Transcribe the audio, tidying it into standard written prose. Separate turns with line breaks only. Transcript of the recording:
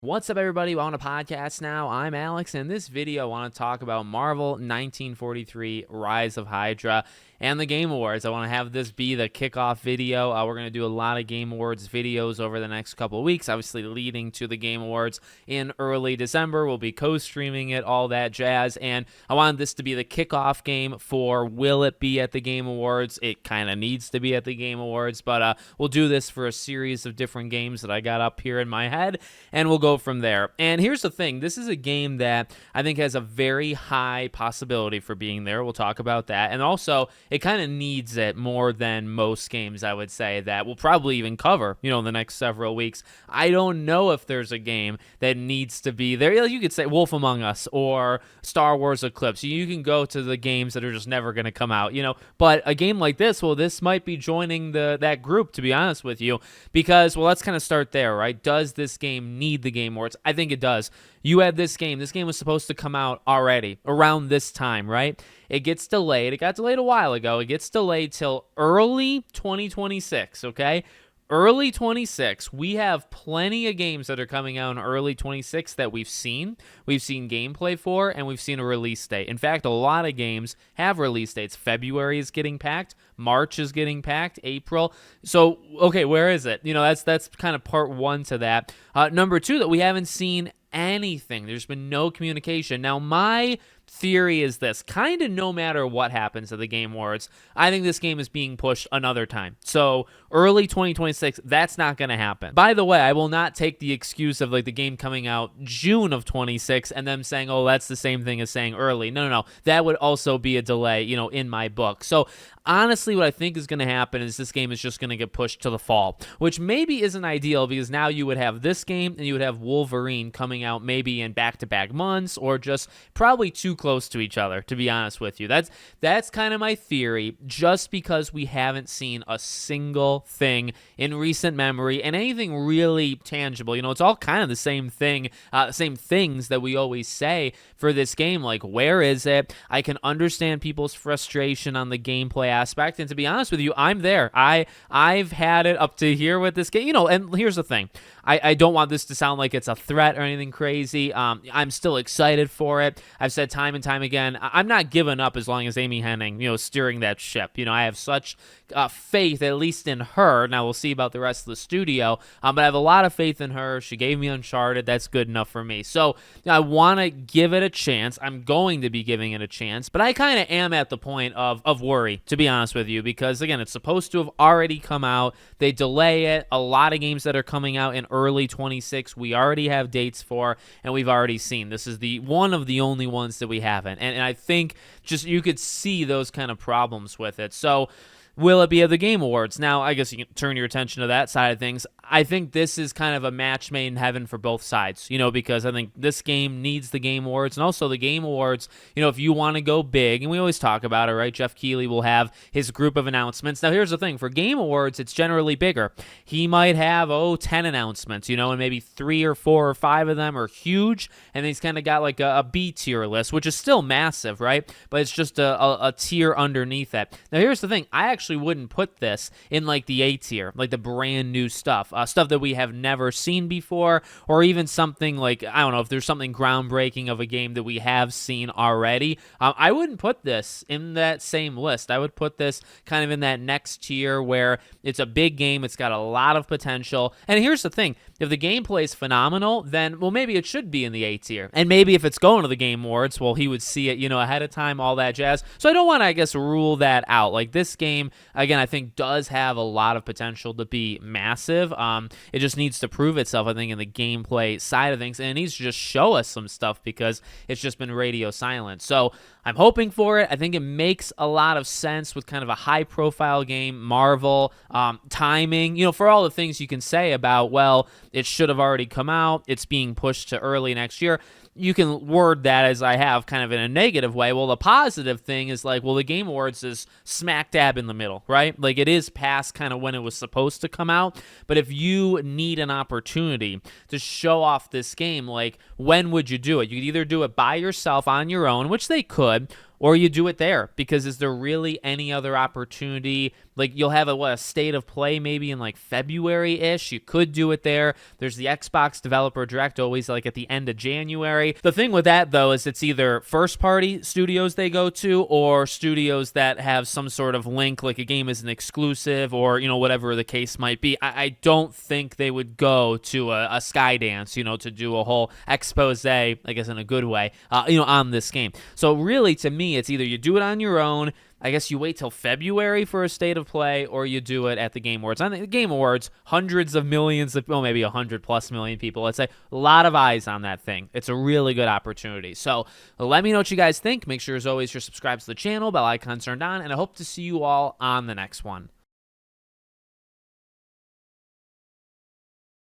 What's up, everybody? On a podcast now. I'm Alex, and in this video, I want to talk about Marvel 1943 Rise of Hydra and the Game Awards. I want to have this be the kickoff video. We're going to do a lot of Game Awards videos over the next couple of weeks, obviously leading to the Game Awards in early December. We'll be co-streaming it, all that jazz, and I wanted this to be the kickoff game for will it be at the Game Awards? It kind of needs to be at the Game Awards, but we'll do this for a series of different games that I got up here in my head, and we'll go from there. And here's the thing, this is a game that I think has a very high possibility for being there. We'll talk about that. And also, it kind of needs it more than most games, I would say, that we'll probably even cover, in the next several weeks. I don't know if there's a game that needs to be there. You could say Wolf Among Us or Star Wars Eclipse. You can go to the games that are just never going to come out, But a game like this, well, this might be joining that group, to be honest with you, because, well, let's kind of start there, right? Does this game need the Game Awards? I think it does. You had this game. This game was supposed to come out already around this time, right? It gets delayed. It got delayed a while ago. It gets delayed till early 2026, okay? Early 26. We have plenty of games that are coming out in early 26 that we've seen. We've seen gameplay for, and we've seen a release date. In fact, a lot of games have release dates. February is getting packed. March is getting packed. April. So, okay, where is it? That's kind of part one to that. Number two, that we haven't seen anything. There's been no communication. Now, my theory is this: kind of no matter what happens at the Game Awards, I think this game is being pushed another time. So early 2026, that's not going to happen. By the way, I will not take the excuse of the game coming out June of 26 and them saying, oh, that's the same thing as saying early. No. That would also be a delay, in my book. So honestly, what I think is going to happen is this game is just going to get pushed to the fall, which maybe isn't ideal because now you would have this game and you would have Wolverine coming out maybe in back-to-back months or just probably too close to each other, to be honest with you. That's kind of my theory, just because we haven't seen a single thing in recent memory and anything really tangible. It's all kind of the same thing, same things that we always say for this game, like, where is it? I can understand people's frustration on the gameplay aspect, and to be honest with you, I'm there. I've had it up to here with this game, and here's the thing. I don't want this to sound like it's a threat or anything crazy. I'm still excited for it. I've said time and time again, I'm not giving up as long as Amy Hennig, steering that ship. I have such faith, at least in her. Now, we'll see about the rest of the studio, but I have a lot of faith in her. She gave me Uncharted. That's good enough for me. So I want to give it a chance. I'm going to be giving it a chance, but I kind of am at the point of worry, to be honest with you, because, again, it's supposed to have already come out. They delay it. A lot of games that are coming out in early 26, we already have dates for, and we've already seen. This is the one of the only ones that we haven't, and I think just you could see those kind of problems with it. So will it be at the Game Awards? Now, I guess you can turn your attention to that side of things. I think this is kind of a match made in heaven for both sides, because I think this game needs the Game Awards, and also the Game Awards, if you want to go big, and we always talk about it, right? Jeff Keighley will have his group of announcements. Now, here's the thing. For Game Awards, it's generally bigger. He might have, 10 announcements, and maybe 3 or 4 or 5 of them are huge, and he's kind of got like a B tier list, which is still massive, right? But it's just a tier underneath that. Now, here's the thing. I actually wouldn't put this in like the A tier, like the brand new stuff, stuff that we have never seen before, or even something like, I don't know, if there's something groundbreaking of a game that we have seen already. I wouldn't put this in that same list. I would put this kind of in that next tier where it's a big game, it's got a lot of potential. And here's the thing. If the gameplay is phenomenal, then, well, maybe it should be in the A tier. And maybe if it's going to the Game Awards, well, he would see it, ahead of time, all that jazz. So I don't want to, I guess, rule that out. Like, this game, again, I think does have a lot of potential to be massive. It just needs to prove itself, I think, in the gameplay side of things. And it needs to just show us some stuff because it's just been radio silent. So I'm hoping for it. I think it makes a lot of sense with kind of a high-profile game, Marvel, timing, for all the things you can say about, well, it should have already come out, it's being pushed to early next year. You can word that as I have, kind of in a negative way. Well, the positive thing is like, well, the Game Awards is smack dab in the middle, right? Like, it is past kind of when it was supposed to come out. But if you need an opportunity to show off this game, like, when would you do it? You could either do it by yourself on your own, which they could, or you do it there, because is there really any other opportunity Like, you'll have a state of play maybe in like February-ish. You could do it there. There's the Xbox Developer Direct always like at the end of January. The thing with that, though, is it's either first-party studios they go to or studios that have some sort of link, like a game is an exclusive or, whatever the case might be. I don't think they would go to a Skydance, to do a whole expose, I guess in a good way, on this game. So really, to me, it's either you do it on your own, I guess you wait till February for a state of play, or you do it at the Game Awards. On the Game Awards, hundreds of millions of, maybe 100+ million people, let's say, a lot of eyes on that thing. It's a really good opportunity. So let me know what you guys think. Make sure, as always, you're subscribed to the channel, bell icon turned on, and I hope to see you all on the next one.